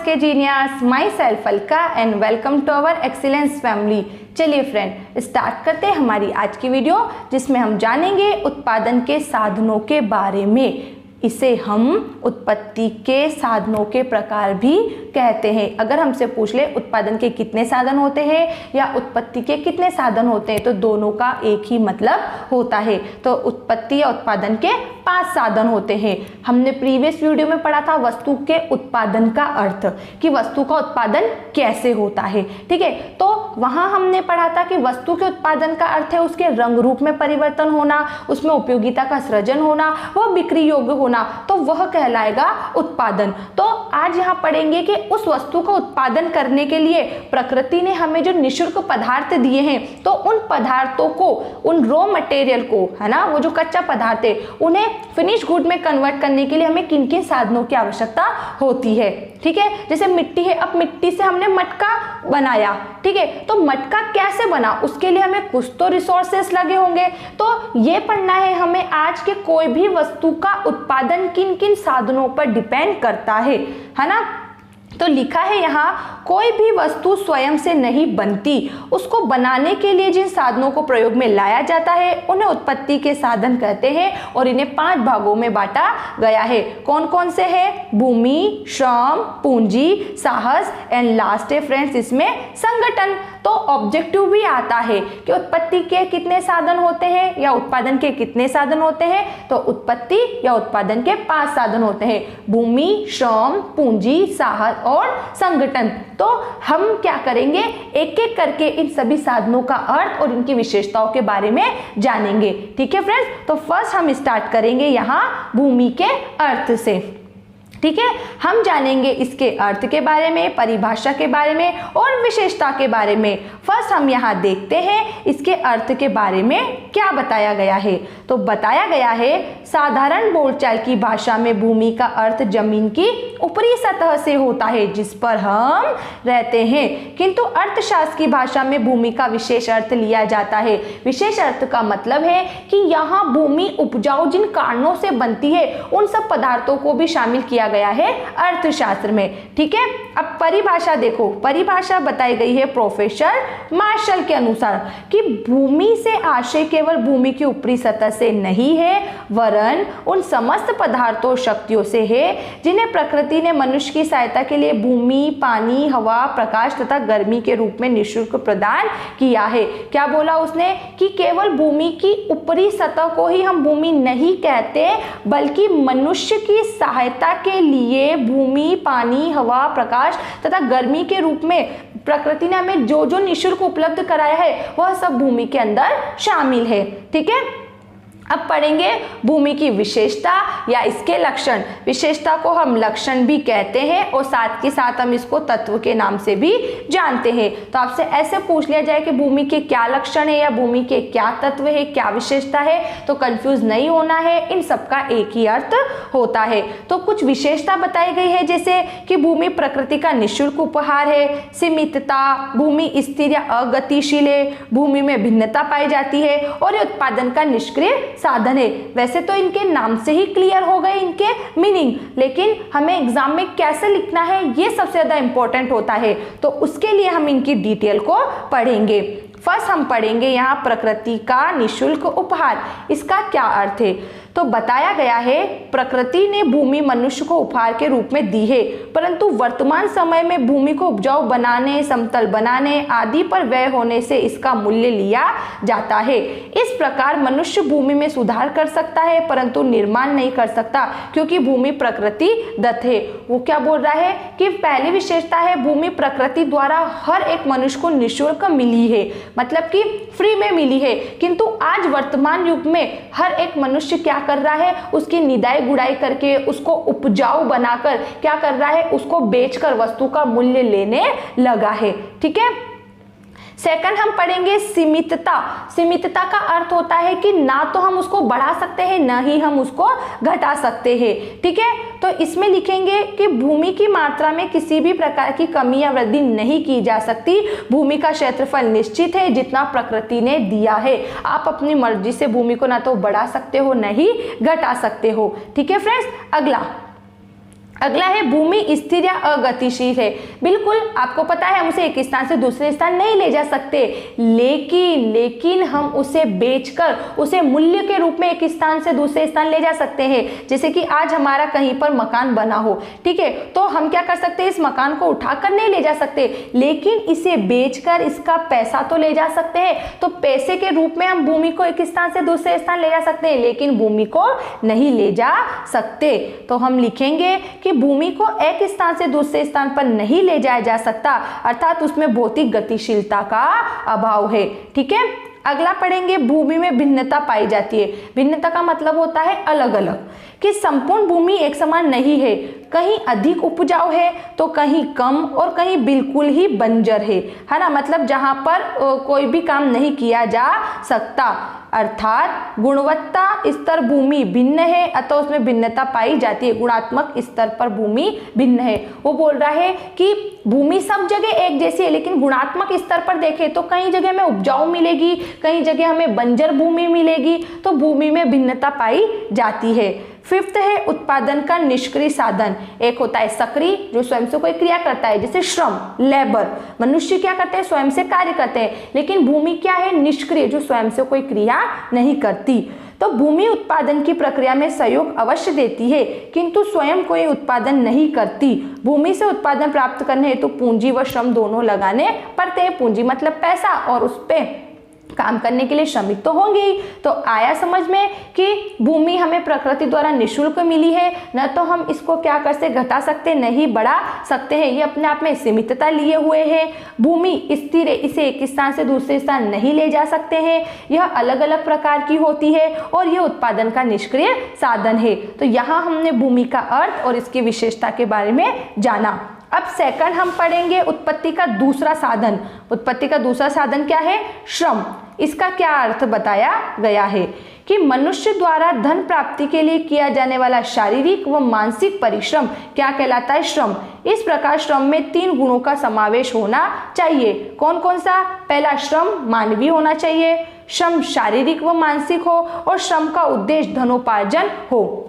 के genius, myself Alka and welcome to our excellence family. चलिए friend, start करते हैं हमारी आज की वीडियो, जिसमें हम जानेंगे उत्पादन के साधनों के बारे में। इसे हम उत्पत्ति के साधनों के प्रकार भी कहते हैं। अगर हमसे पूछ ले उत्पादन के कितने साधन होते हैं या उत्पत्ति के कितने साधन होते हैं, तो दोनों का एक ही मतलब होता है। तो उत्पत्ति या उत्पादन के 5 साधन होते हैं। हमने प्रीवियस वीडियो में पढ़ा था वस्तु के उत्पादन का अर्थ, कि वस्तु का उत्पादन कैसे होता है। ठीक है, तो वहां हमने पढ़ा था कि वस्तु के उत्पादन का अर्थ है उसके रंग रूप में परिवर्तन होना, उसमें उपयोगिता का सृजन होना, वह बिक्री योग्य होना, तो वह कहलाएगा उत्पादन। तो आज यहाँ पढ़ेंगे कि उस वस्तु का उत्पादन करने के लिए प्रकृति ने हमें जो निःशुल्क पदार्थ दिए हैं, तो उन पदार्थों को, उन रॉ मटेरियल को, है ना, वो जो कच्चा पदार्थ है, उन्हें फिनिश गुड में कन्वर्ट करने के लिए हमें किन किन साधनों की आवश्यकता होती है। ठीक है, जैसे मिट्टी है, अब मिट्टी से हमने मटका बनाया। ठीक है, तो मटका कैसे बना, उसके लिए हमें कुछ तो रिसोर्सेस लगे होंगे। तो ये पढ़ना है हमें आज के कोई भी वस्तु का उत्पादन किन किन साधनों पर डिपेंड करता है ना। तो लिखा है यहाँ, कोई भी वस्तु स्वयं से नहीं बनती, उसको बनाने के लिए जिन साधनों को प्रयोग में लाया जाता है उन्हें उत्पत्ति के साधन कहते हैं, और इन्हें 5 भागों में बांटा गया है। कौन कौन से हैं? भूमि, श्रम, पूंजी, साहस एंड लास्ट है फ्रेंड्स इसमें संगठन। तो ऑब्जेक्टिव भी आता है कि उत्पत्ति के कितने साधन होते हैं या उत्पादन के कितने साधन होते हैं। तो उत्पत्ति या उत्पादन के 5 साधन होते हैं, भूमि, श्रम, पूंजी, साहस और संगठन। तो हम क्या करेंगे, एक एक करके इन सभी साधनों का अर्थ और इनकी विशेषताओं के बारे में जानेंगे। ठीक है फ्रेंड्स, तो फर्स्ट हम स्टार्ट करेंगे यहाँ भूमि के अर्थ से। ठीक है, हम जानेंगे इसके अर्थ के बारे में, परिभाषा के बारे में और विशेषता के बारे में। फर्स्ट हम यहाँ देखते हैं इसके अर्थ के बारे में क्या बताया गया है। तो बताया गया है, साधारण बोलचाल की भाषा में भूमि का अर्थ जमीन की ऊपरी सतह से होता है जिस पर हम रहते हैं, किंतु अर्थशास्त्र की भाषा में भूमि का विशेष अर्थ लिया जाता है। विशेष अर्थ का मतलब है कि यहाँ भूमि उपजाऊ जिन कारणों से बनती है उन सब पदार्थों को भी शामिल किया गया है अर्थशास्त्र में। ठीक है, अब परिभाषा देखो, परिभाषा बताई गई है प्रोफेसर मार्शल के अनुसार कि भूमि से आशय केवल भूमि की ऊपरी सतह से नहीं है, वरन उन समस्त पदार्थों शक्तियों से है जिन्हें प्रकृति ने मनुष्य की सहायता के लिए भूमि, पानी, हवा, प्रकाश तथा गर्मी के रूप में निःशुल्क प्रदान किया है। क्या बोला उसने कि केवल भूमि की ऊपरी सतह को ही हम भूमि नहीं कहते, बल्कि मनुष्य की सहायता के लिए भूमि, पानी, हवा, प्रकाश तथा गर्मी के रूप में प्रकृति ने हमें जो जो निःशुल्क उपलब्ध कराया है वह सब भूमि के अंदर शामिल है। ठीक है, अब पढ़ेंगे भूमि की विशेषता या इसके लक्षण। विशेषता को हम लक्षण भी कहते हैं और साथ के साथ हम इसको तत्व के नाम से भी जानते हैं। तो आपसे ऐसे पूछ लिया जाए कि भूमि के क्या लक्षण है या भूमि के क्या तत्व है, क्या विशेषता है, तो कंफ्यूज नहीं होना है, इन सबका एक ही अर्थ होता है। तो कुछ विशेषता बताई गई है, जैसे कि भूमि प्रकृति का निःशुल्क उपहार है, सीमितता, भूमि स्थिर या अगतिशील है, भूमि में भिन्नता पाई जाती है और ये उत्पादन का निष्क्रिय साधन है। वैसे तो इनके नाम से ही क्लियर हो गए इनके मीनिंग, लेकिन हमें एग्जाम में कैसे लिखना है ये सबसे ज्यादा इंपॉर्टेंट होता है, तो उसके लिए हम इनकी डिटेल को पढ़ेंगे। फर्स्ट हम पढ़ेंगे यहाँ प्रकृति का निःशुल्क उपहार, इसका क्या अर्थ है। तो बताया गया है, प्रकृति ने भूमि मनुष्य को उपहार के रूप में दी है, परंतु वर्तमान समय में भूमि को उपजाऊ बनाने, समतल बनाने आदि पर व्यय होने से इसका मूल्य लिया जाता है। इस प्रकार मनुष्य भूमि में सुधार कर सकता है परंतु निर्माण नहीं कर सकता, क्योंकि भूमि प्रकृति दत्त है। वो क्या बोल रहा है कि पहली विशेषता है भूमि प्रकृति द्वारा हर एक मनुष्य को निःशुल्क मिली है, मतलब कि फ्री में मिली है, किंतु आज वर्तमान युग में हर एक मनुष्य क्या कर रहा है, उसकी निदाई गुड़ाई करके उसको उपजाऊ बनाकर क्या कर रहा है, उसको बेचकर वस्तु का मूल्य लेने लगा है। ठीक है, सेकंड हम पढ़ेंगे सीमितता। सीमितता का अर्थ होता है कि ना तो हम उसको बढ़ा सकते हैं ना ही हम उसको घटा सकते हैं। ठीक है, तो इसमें लिखेंगे कि भूमि की मात्रा में किसी भी प्रकार की कमी या वृद्धि नहीं की जा सकती। भूमि का क्षेत्रफल निश्चित है जितना प्रकृति ने दिया है। आप अपनी मर्जी से भूमि को ना तो बढ़ा सकते हो ना ही घटा सकते हो। ठीक है फ्रेंड्स, अगला अगला है भूमि स्थिर या अगतिशील है। बिल्कुल आपको पता है हम उसे एक स्थान से दूसरे स्थान नहीं ले जा सकते, लेकिन हम उसे बेचकर उसे मूल्य के रूप में एक स्थान से दूसरे स्थान ले जा सकते हैं। जैसे कि आज हमारा कहीं पर मकान बना हो, ठीक है, तो हम क्या कर सकते हैं, इस मकान को उठाकर नहीं ले जा सकते, लेकिन इसे बेचकर इसका पैसा तो ले जा सकते हैं। तो पैसे के रूप में हम भूमि को एक स्थान से दूसरे स्थान ले जा सकते हैं, लेकिन भूमि को नहीं ले जा सकते। तो हम लिखेंगे कि भूमि को एक स्थान से दूसरे स्थान पर नहीं ले जाया जा सकता, अर्थात उसमें भौतिक गतिशीलता का अभाव है। ठीक है, अगला पढ़ेंगे भूमि में भिन्नता पाई जाती है। भिन्नता का मतलब होता है अलग अलग, कि संपूर्ण भूमि एक समान नहीं है, कहीं अधिक उपजाऊ है तो कहीं कम और कहीं बिल्कुल ही बंजर है ना। मतलब जहां पर कोई भी काम नहीं किया जा सकता, अर्थात गुणवत्ता स्तर भूमि भिन्न है, अतः उसमें भिन्नता पाई जाती है। गुणात्मक स्तर पर भूमि भिन्न है। वो बोल रहा है कि भूमि सब जगह एक जैसी है, लेकिन गुणात्मक स्तर पर देखें तो कहीं जगह हमें उपजाऊ मिलेगी, कहीं जगह हमें बंजर भूमि मिलेगी, तो भूमि में भिन्नता पाई जाती है। फिफ्थ है उत्पादन का निष्क्रिय साधन। एक होता है सक्रिय, जो स्वयं से कोई क्रिया करता है, जैसे श्रम, लेबर। मनुष्य क्या करते हैं, स्वयं से कार्य करते हैं, लेकिन भूमि क्या है, निष्क्रिय, जो स्वयं से कोई क्रिया नहीं करती। तो भूमि उत्पादन की प्रक्रिया में सहयोग अवश्य देती है, किंतु स्वयं कोई उत्पादन नहीं करती। भूमि से उत्पादन प्राप्त करने हेतु पूंजी व श्रम दोनों लगाने पड़ते हैं। पूंजी मतलब पैसा, और उस पे काम करने के लिए श्रमिक तो होंगे ही। तो आया समझ में कि भूमि हमें प्रकृति द्वारा निःशुल्क मिली है, न तो हम इसको क्या कर सकते, घटा सकते, नहीं बढ़ा सकते हैं। ये अपने आप में सीमितता लिए हुए है। भूमि स्थिर है, इसे एक स्थान से दूसरे स्थान नहीं ले जा सकते हैं। यह अलग अलग प्रकार की होती है और यह उत्पादन का निष्क्रिय साधन है। तो यहाँ हमने भूमि का अर्थ और इसकी विशेषता के बारे में जाना। अब सेकंड हम पढ़ेंगे उत्पत्ति का दूसरा साधन। उत्पत्ति का दूसरा साधन क्या है, श्रम। इसका क्या अर्थ बताया गया है कि मनुष्य द्वारा धन प्राप्ति के लिए किया जाने वाला शारीरिक व मानसिक परिश्रम क्या कहलाता है, श्रम। इस प्रकार श्रम में 3 गुणों का समावेश होना चाहिए। कौन कौन सा, पहला श्रम मानवीय होना चाहिए, श्रम शारीरिक व मानसिक हो, और श्रम का उद्देश्य धनोपार्जन हो।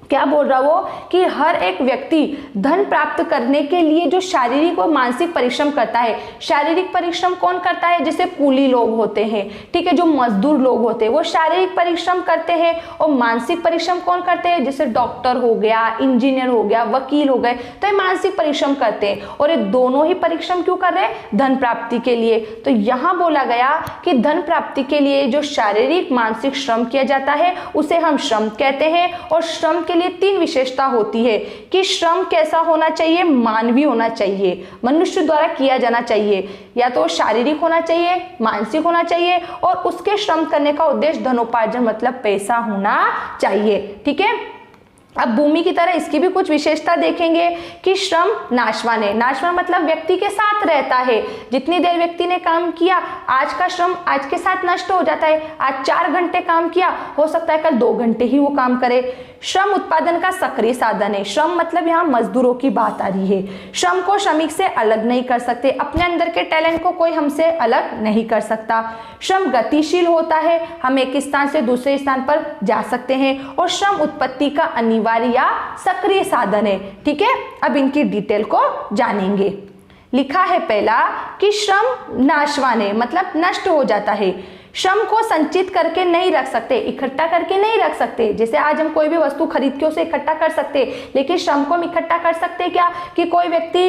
क्या बोल रहा वो कि हर एक व्यक्ति धन प्राप्त करने के लिए जो शारीरिक और मानसिक परिश्रम करता है। शारीरिक परिश्रम कौन करता है, जैसे कूली लोग होते हैं, ठीक है, जो मजदूर लोग होते हैं वो शारीरिक परिश्रम करते हैं। और मानसिक परिश्रम कौन करते हैं, जैसे डॉक्टर हो गया, इंजीनियर हो गया, वकील हो गए, तो ये मानसिक परिश्रम करते हैं। और ये दोनों ही परिश्रम क्यों कर रहे हैं, धन प्राप्ति के लिए। तो यहाँ बोला गया कि धन प्राप्ति के लिए जो शारीरिक मानसिक श्रम किया जाता है उसे हम श्रम कहते हैं। और श्रम के लिए 3 विशेषता होती है कि श्रम कैसा होना चाहिए, मानवीय होना चाहिए, मनुष्य द्वारा किया जाना चाहिए, या तो शारीरिक होना चाहिए, मानसिक होना चाहिए, और उसके श्रम करने का उद्देश्य धनोपार्जन मतलब पैसा होना चाहिए। ठीक है, अब भूमि की तरह इसकी भी कुछ विशेषता देखेंगे कि श्रम नाशवान है। नाशवान मतलब व्यक्ति के साथ रहता है। जितनी देर व्यक्ति ने काम किया, आज का श्रम आज के साथ नष्ट हो जाता है। आज 4 घंटे काम किया, हो सकता है कल 2 घंटे ही वो काम करे। श्रम उत्पादन का सक्रिय साधन है। श्रम मतलब यहाँ मजदूरों की बात आ रही है। श्रम को श्रमिक से अलग नहीं कर सकते, अपने अंदर के टैलेंट को कोई हमसे अलग नहीं कर सकता। श्रम गतिशील होता है, हम एक स्थान से दूसरे स्थान पर जा सकते हैं। और श्रम उत्पत्ति का अनिवार्य या सक्रिय साधन है। ठीक है, अब इनकी डिटेल को जानेंगे। लिखा है पहला कि श्रम नाशवान है, मतलब नष्ट हो जाता है। श्रम को संचित करके नहीं रख सकते, इकट्ठा करके नहीं रख सकते। जैसे आज हम कोई भी वस्तु खरीद के उसे इकट्ठा कर सकते, लेकिन श्रम को हम इकट्ठा कर सकते क्या, कि कोई व्यक्ति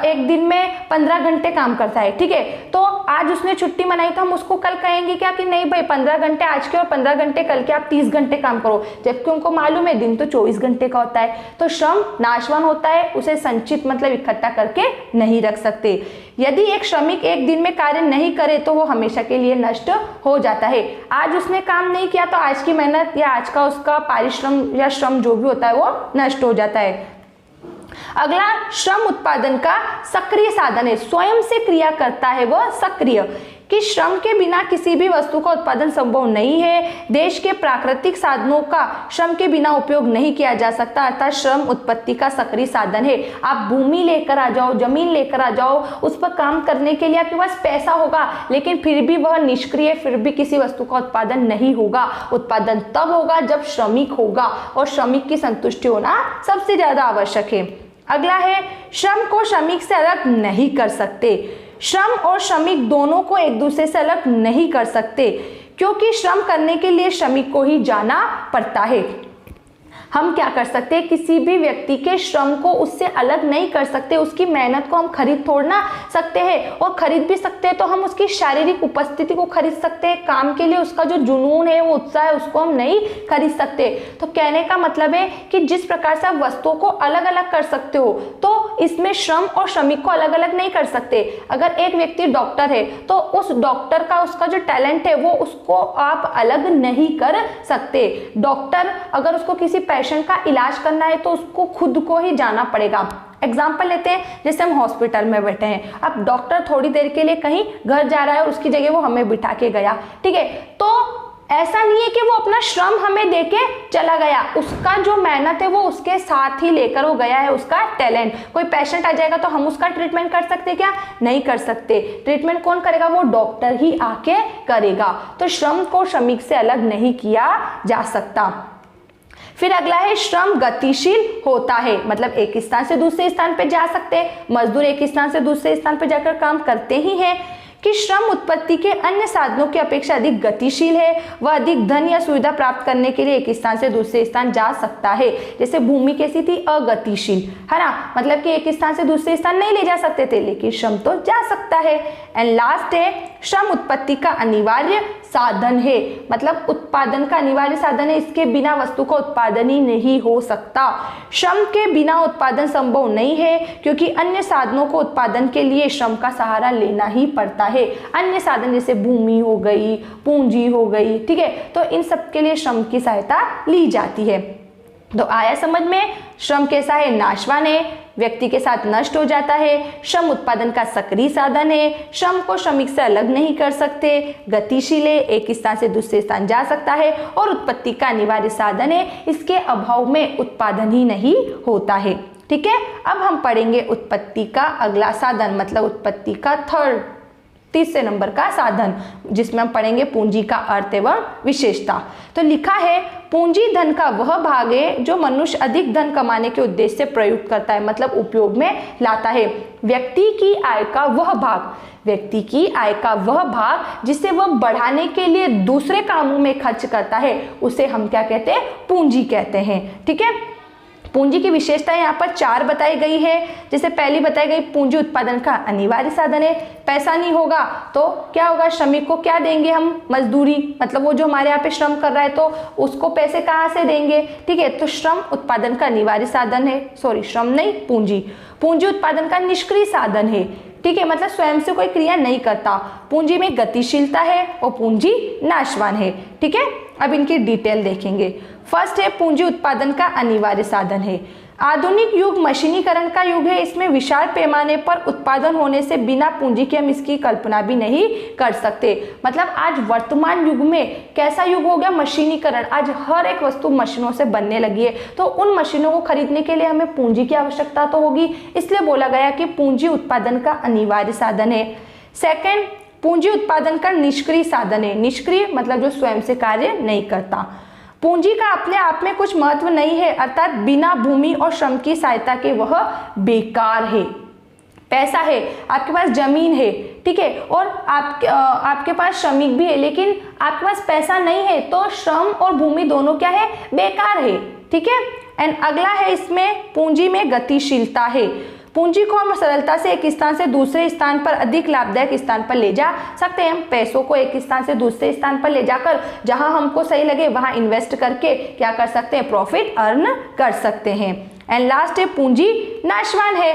एक दिन में 15 घंटे काम करता है, ठीक है, तो आज उसने छुट्टी मनाई तो हम उसको कल कहेंगे क्या कि नहीं भाई 15 घंटे आज के और 15 घंटे कल के, आप 30 घंटे काम करो, जबकि उनको मालूम है दिन तो 24 घंटे का होता है। तो श्रम नाशवान होता है, उसे संचित मतलब इकट्ठा करके नहीं रख सकते। यदि एक श्रमिक एक दिन में कार्य नहीं करे तो वो हमेशा के लिए नष्ट हो जाता है। आज उसने काम नहीं किया तो आज की मेहनत या आज का उसका पारिश्रम या श्रम जो भी होता है वो नष्ट हो जाता है। अगला श्रम उत्पादन का सक्रिय साधन है, स्वयं से क्रिया करता है वह सक्रिय। कि श्रम के बिना किसी भी वस्तु का उत्पादन संभव नहीं है। देश के प्राकृतिक साधनों का श्रम के बिना उपयोग नहीं किया जा सकता, अर्थात श्रम उत्पत्ति का सक्रिय साधन है। आप भूमि लेकर आ जाओ, जमीन लेकर आ जाओ, उस पर काम करने के लिए आपके पास पैसा होगा, लेकिन फिर भी वह निष्क्रिय, फिर भी किसी वस्तु का उत्पादन नहीं होगा। उत्पादन तब होगा जब श्रमिक होगा, और श्रमिक की संतुष्टि होना सबसे ज्यादा आवश्यक है। अगला है, श्रम को श्रमिक से अलग नहीं कर सकते। श्रम और श्रमिक दोनों को एक दूसरे से अलग नहीं कर सकते, क्योंकि श्रम करने के लिए श्रमिक को ही जाना पड़ता है। हम क्या कर सकते हैं, किसी भी व्यक्ति के श्रम को उससे अलग नहीं कर सकते। उसकी मेहनत को हम खरीद थोड़ना सकते हैं, और खरीद भी सकते हैं तो हम उसकी शारीरिक उपस्थिति को खरीद सकते हैं। काम के लिए उसका जो जुनून है, वो उत्साह है, उसको हम नहीं खरीद सकते। तो कहने का मतलब है कि जिस प्रकार से आप वस्तुओं को अलग अलग कर सकते हो, तो इसमें श्रम और श्रमिक को अलग अलग नहीं कर सकते। अगर एक व्यक्ति डॉक्टर है तो उस डॉक्टर का उसका जो टैलेंट है वो उसको आप अलग नहीं कर सकते। डॉक्टर अगर उसको किसी पेशेंट का इलाज करना है तो उसको खुद को ही जाना पड़ेगा। एग्जाम्पल लेते हैं, जैसे हम हॉस्पिटल में बैठे हैं, अब डॉक्टर थोड़ी देर के लिए कहीं घर जा रहा है और उसकी जगह वो हमें बिठा के गया, ठीक है, तो ऐसा नहीं है कि वो अपना श्रम हमें देके चला गया, उसका जो मेहनत है वो उसके साथ ही लेकर वो गया है, उसका टैलेंट। कोई पेशेंट आ जाएगा तो हम उसका ट्रीटमेंट कर सकते क्या? नहीं कर सकते। ट्रीटमेंट कौन करेगा? वो डॉक्टर ही आके करेगा। तो श्रम को श्रमिक से अलग नहीं किया जा सकता। फिर अगला है, श्रम गतिशील होता है, मतलब एक स्थान से दूसरे स्थान पे जा सकते हैं। मजदूर एक स्थान से दूसरे स्थान पे जाकर काम करते ही हैं। कि श्रम उत्पत्ति के अन्य साधनों की अपेक्षा अधिक गतिशील है, वह अधिक धन या सुविधा प्राप्त करने के लिए एक स्थान से दूसरे स्थान जा सकता है। जैसे भूमि कैसी थी? अगतिशील, है ना, मतलब कि एक स्थान से दूसरे स्थान नहीं ले जा सकते थे, लेकिन श्रम तो जा सकता है। एंड लास्ट है, श्रम उत्पत्ति का अनिवार्य साधन है, मतलब उत्पादन का अनिवार्य साधन है, इसके बिना वस्तु का उत्पादन ही नहीं हो सकता। श्रम के बिना उत्पादन संभव नहीं है, क्योंकि अन्य साधनों को उत्पादन के लिए श्रम का सहारा लेना ही पड़ता है। अन्य साधन जैसे भूमि हो गई, पूंजी हो गई, ठीक है, तो इन सब के लिए श्रम की सहायता ली जाती है। तो आया समझ में? श्रम कैसा है? नाशवान है, व्यक्ति के साथ नष्ट हो जाता है। श्रम उत्पादन का सक्रिय साधन है, श्रम को श्रमिक से अलग नहीं कर सकते, गतिशील है, एक स्थान से दूसरे स्थान जा सकता है, और उत्पत्ति का अनिवार्य साधन है, इसके अभाव में उत्पादन ही नहीं होता है। ठीक है, अब हम पढ़ेंगे उत्पत्ति का अगला साधन, मतलब उत्पत्ति का तीसरे नंबर का साधन, जिसमें हम पढ़ेंगे पूंजी का अर्थ एवं विशेषता। तो लिखा है, पूंजी धन का वह भाग है जो मनुष्य अधिक धन कमाने के उद्देश्य से प्रयुक्त करता है, मतलब उपयोग में लाता है। व्यक्ति की आय का वह भाग, व्यक्ति की आय का वह भाग जिसे वह बढ़ाने के लिए दूसरे कामों में खर्च करता है, उसे हम क्या कहते हैं? पूंजी कहते हैं। ठीक है, पूंजी की विशेषता यहाँ पर 4 बताई गई है। जैसे पहली बताई गई, पूंजी उत्पादन का अनिवार्य साधन है। पैसा नहीं होगा तो क्या होगा? श्रमिक को क्या देंगे हम? मजदूरी, मतलब वो जो हमारे यहाँ पे श्रम कर रहा है तो उसको पैसे कहाँ से देंगे? ठीक है, तो श्रम उत्पादन का अनिवार्य साधन है, सॉरी श्रम नहीं, पूंजी। पूंजी उत्पादन का निष्क्रिय साधन है, ठीक है, मतलब स्वयं से कोई क्रिया नहीं करता। पूंजी में गतिशीलता है और पूंजी नाशवान है। ठीक है, अब इनकी डिटेल देखेंगे। फर्स्ट है, पूंजी उत्पादन का अनिवार्य साधन है। आधुनिक युग मशीनीकरण का युग है, इसमें विशाल पैमाने पर उत्पादन होने से बिना पूंजी के हम इसकी कल्पना भी नहीं कर सकते। मतलब आज वर्तमान युग में कैसा युग हो गया? मशीनीकरण। आज हर एक वस्तु मशीनों से बनने लगी है, तो उन मशीनों को खरीदने के लिए हमें पूंजी की आवश्यकता तो होगी, इसलिए बोला गया कि पूंजी उत्पादन का अनिवार्य साधन है। सेकेंड, पूंजी उत्पादन का निष्क्रिय साधन है। निष्क्रिय मतलब जो स्वयं से कार्य नहीं करता। पूंजी का अपने आप में कुछ महत्व नहीं है, अर्थात बिना भूमि और श्रम की सहायता के वह बेकार है। पैसा है, आपके पास जमीन है, ठीक है, और आपके पास श्रमिक भी है, लेकिन आपके पास पैसा नहीं है, तो श्रम और भूमि दोनों क्या है? बेकार है। ठीक है, एंड अगला है, इसमें पूंजी में गतिशीलता है। पूंजी को हम सरलता से एक स्थान से दूसरे स्थान पर अधिक लाभदायक स्थान पर ले जा सकते हैं। हम पैसों को एक स्थान से दूसरे स्थान पर ले जाकर जहां हमको सही लगे वहां इन्वेस्ट करके क्या कर सकते हैं? प्रॉफिट अर्न कर सकते हैं। एंड लास्ट है, पूंजी नाशवान है।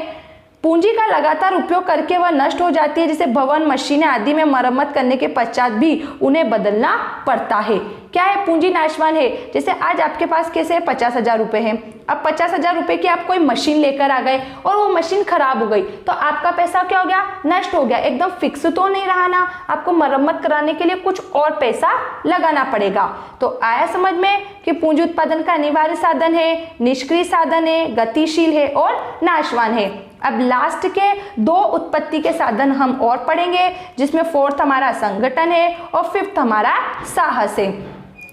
पूंजी का लगातार उपयोग करके वह नष्ट हो जाती है, जैसे भवन, मशीनें आदि में मरम्मत करने के पश्चात भी उन्हें बदलना पड़ता है। क्या है, पूंजी नाशवान है। जैसे आज आपके पास कैसे 50,000 रुपये हैं, अब 50,000 रुपये की आप कोई मशीन लेकर आ गए और वो मशीन खराब हो गई, तो आपका पैसा क्या हो गया, नष्ट हो गया, एकदम फिक्स तो नहीं रहा ना, आपको मरम्मत कराने के लिए कुछ और पैसा लगाना पड़ेगा। तो आया समझ में कि पूंजी उत्पादन का अनिवार्य साधन है, निष्क्रिय साधन है, गतिशील है और नाशवान है। अब लास्ट के 2 उत्पत्ति के साधन हम और पढ़ेंगे, जिसमें 4th हमारा संगठन है और 5th हमारा साहस है।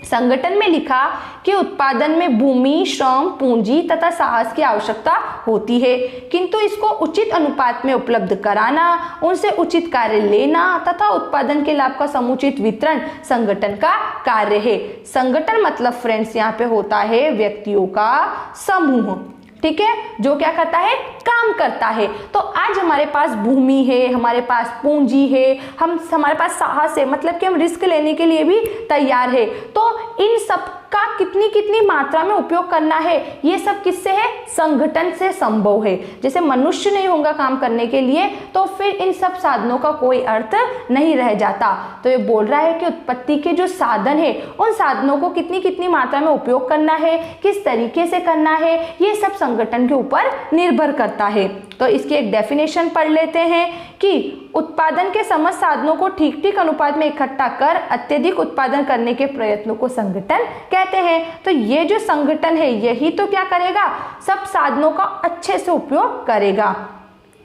संगठन में लिखा कि उत्पादन में भूमि, श्रम, पूंजी तथा साहस की आवश्यकता होती है, किंतु इसको उचित अनुपात में उपलब्ध कराना, उनसे उचित कार्य लेना तथा उत्पादन के लाभ का समुचित वितरण संगठन का कार्य है। संगठन मतलब फ्रेंड्स यहाँ पे होता है व्यक्तियों का समूह, ठीक है, जो क्या करता है, काम करता है। तो आज हमारे पास भूमि है, हमारे पास पूंजी है, हमारे पास साहस है, मतलब कि हम रिस्क लेने के लिए भी तैयार है। तो इन सब का कितनी मात्रा में उपयोग करना है, ये सब किससे है, संगठन से संभव है। जैसे मनुष्य नहीं होगा काम करने के लिए तो फिर इन सब साधनों का कोई अर्थ नहीं रह जाता। तो ये बोल रहा है कि उत्पत्ति के जो साधन है उन साधनों को कितनी मात्रा में उपयोग करना है, किस तरीके से करना है, ये सब संगठन के ऊपर निर्भर करता है। तो इसकी एक डेफिनेशन पढ़ लेते हैं कि उत्पादन के समस्त साधनों को ठीक अनुपात में इकट्ठा कर अत्यधिक उत्पादन करने के प्रयत्नों को संगठन कहते हैं। तो ये जो संगठन है यही तो क्या करेगा, सब साधनों का अच्छे से उपयोग करेगा।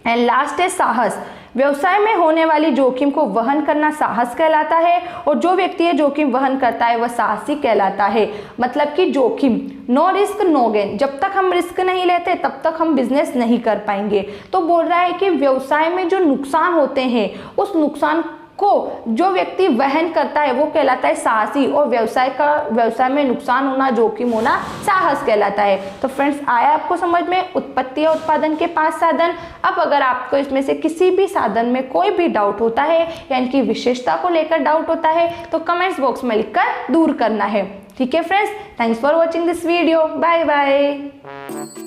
एंड लास्ट है साहस। व्यवसाय में होने वाली जोखिम को वहन करना साहस कहलाता है और जो व्यक्ति ये जोखिम वहन करता है वह साहसी कहलाता है। मतलब कि जोखिम, नो रिस्क नो गेन, जब तक हम रिस्क नहीं लेते तब तक हम बिजनेस नहीं कर पाएंगे। तो बोल रहा है कि व्यवसाय में जो नुकसान होते हैं उस नुकसान को जो व्यक्ति वहन करता है वो कहलाता है साहसी, और व्यवसाय में नुकसान होना, जोखिम होना साहस कहलाता है। तो फ्रेंड्स, आया आपको समझ में उत्पत्ति और उत्पादन के 5 साधन। अब अगर आपको इसमें से किसी भी साधन में कोई भी डाउट होता है या इनकी विशेषता को लेकर डाउट होता है तो कमेंट्स बॉक्स में लिखकर दूर करना है। ठीक है friends, thanks for watching this video, bye bye.